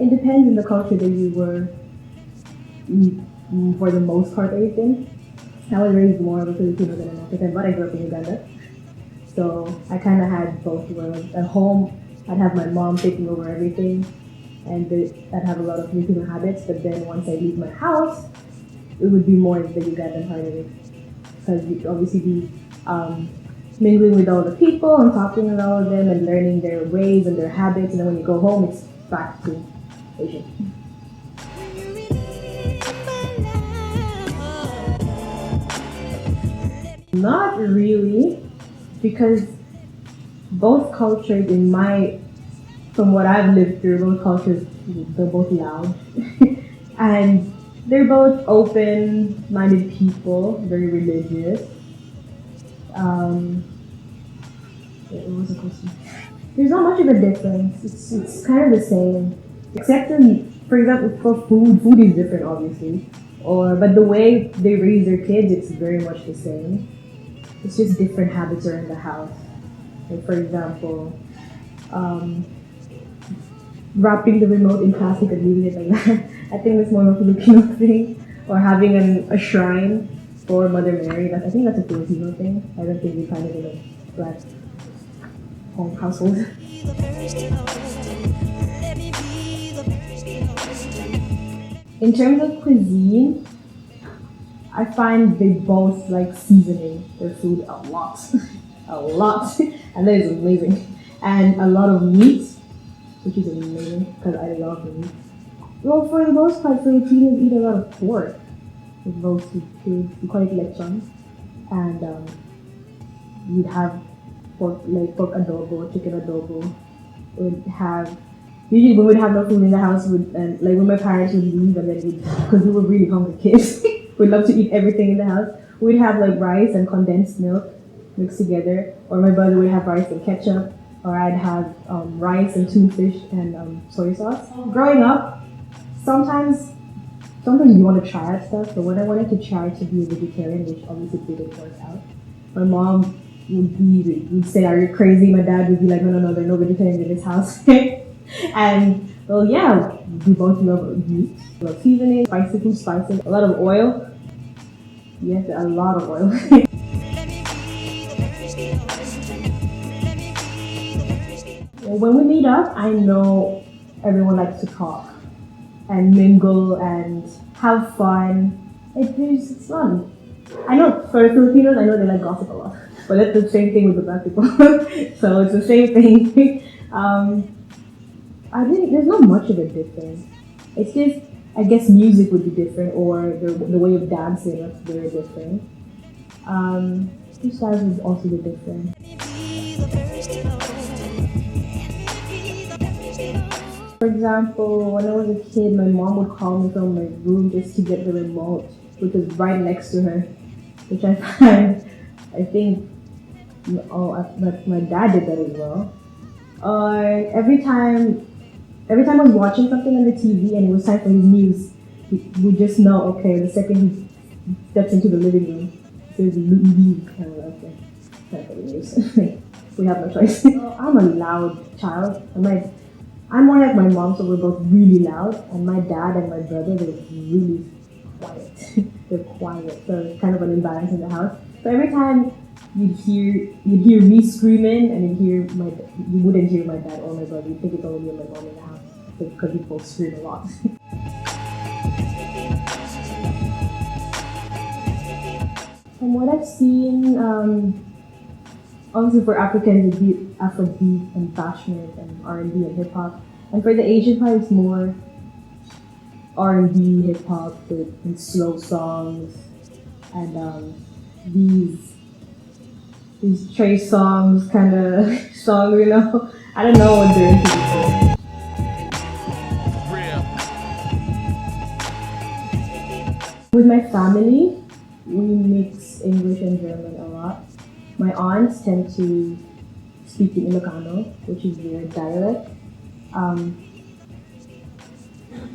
it depends on the culture that you were, for the most part, raised in. I was raised more of a Filipino than an African, but I grew up in Uganda. So I kind of had both worlds. At home, I'd have my mom taking over everything, and I'd have a lot of Filipino habits. But then once I leave my house, it would be more the Ugandan part of it, because you'd obviously be mingling with all the people and talking with all of them and learning their ways and their habits. And then when you go home, it's back to Asian. Not really, because both cultures from what I've lived through, both cultures, they're both loud. And they're both open-minded people, very religious. What was the question? There's not much of a difference. It's kind of the same. Except for example, for food is different, obviously. But the way they raise their kids, it's very much the same. It's just different habits around the house. Like for example, wrapping the remote in plastic and leaving it like that. I think that's more of a Filipino thing. Or having a shrine for Mother Mary. I think that's a Filipino thing. I don't think we find it in a Black home household. In terms of cuisine, I find they both like seasoning their food a lot. A lot. And that is amazing. And a lot of meat, which is amazing because I love meat. Well, for the most part, Filipinos eat a lot of pork. With roasted pig, we call it lechon. And we'd have pork adobo, chicken adobo. Usually when we'd have no food in the house, like when my parents would leave, and then because we were really hungry kids, we'd love to eat everything in the house. We'd have like rice and condensed milk mixed together, or my brother would have rice and ketchup, or I'd have rice and tuna fish and soy sauce. Growing up, sometimes you want to try out stuff, but when I wanted to try to be a vegetarian, which obviously didn't work out, my mom would say, "Are you crazy?" My dad would be like, "No, there are no vegetarians in this house." And well, yeah, we both love meat, we love seasoning, spices, a lot of oil. Yes, a lot of oil. Well, when we meet up, I know everyone likes to talk and mingle and have fun. It's fun. I know for Filipinos, I know they like gossip a lot, but that's the same thing with the Black people. So it's the same thing. I think there's not much of a difference. It's just, I guess music would be different, or the way of dancing is very different. Styles would also be different. For example, when I was a kid, my mom would call me from my room just to get the remote, which was right next to her, which I think my dad did that as well. Every time I was watching something on the TV and it was time for his news, we just know, okay, the second he steps into the living room, he says leave, and we're like, okay, time for the news. We have no choice. I'm a loud child. I'm more like my mom, so we're both really loud, and my dad and my brother, they're really quiet. They're quiet, so it's kind of an imbalance in the house. So every time you'd hear me screaming, and you wouldn't hear my dad or my brother. You'd think it's only me and my mom in the house, because we both scream a lot. From what I've seen, obviously for Africans, it'd be Afrobeat and passionate and R&B and hip hop. And for the Asian part, it's more R&B, hip hop, and slow songs, and these Trey songs kind of songs, you know. I don't know what they're into before. With my family, we mix English and German a lot. My aunts tend to speak in Ilocano, which is their dialect.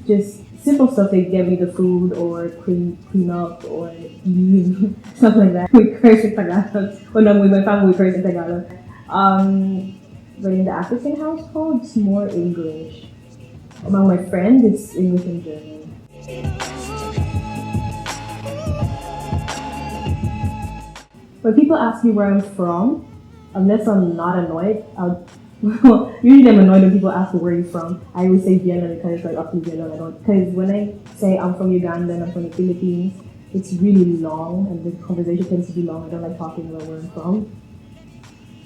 Just simple stuff like get me the food or clean up or leave, stuff like that. We curse in Tagalog. Well, no, with my family we curse in Tagalog. But in the African household, it's more English. Among my friends, it's English and German. When people ask me where I'm from, unless I'm not annoyed, usually I'm annoyed when people ask me where you're from. I always say Vienna because it's like up in Vienna. Because when I say I'm from Uganda and I'm from the Philippines, it's really long and the conversation tends to be long. I don't like talking about where I'm from.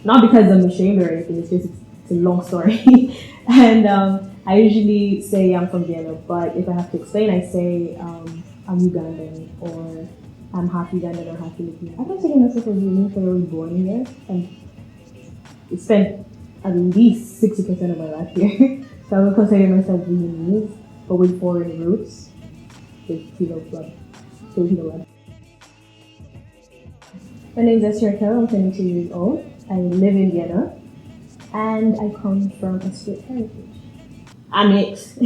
Not because I'm ashamed or anything, it's just it's a long story. And I usually say I'm from Vienna, but if I have to explain, I say I'm Ugandan or I'm half Ugandan or half Filipino. I consider myself a Viennese because I was born here and spent at least 60% of my life here. So I would consider myself Viennese, but with foreign roots, with Filipino blood. My name is Esther. I'm 22 years old. I live in Vienna, and I come from a split heritage. I'm mixed.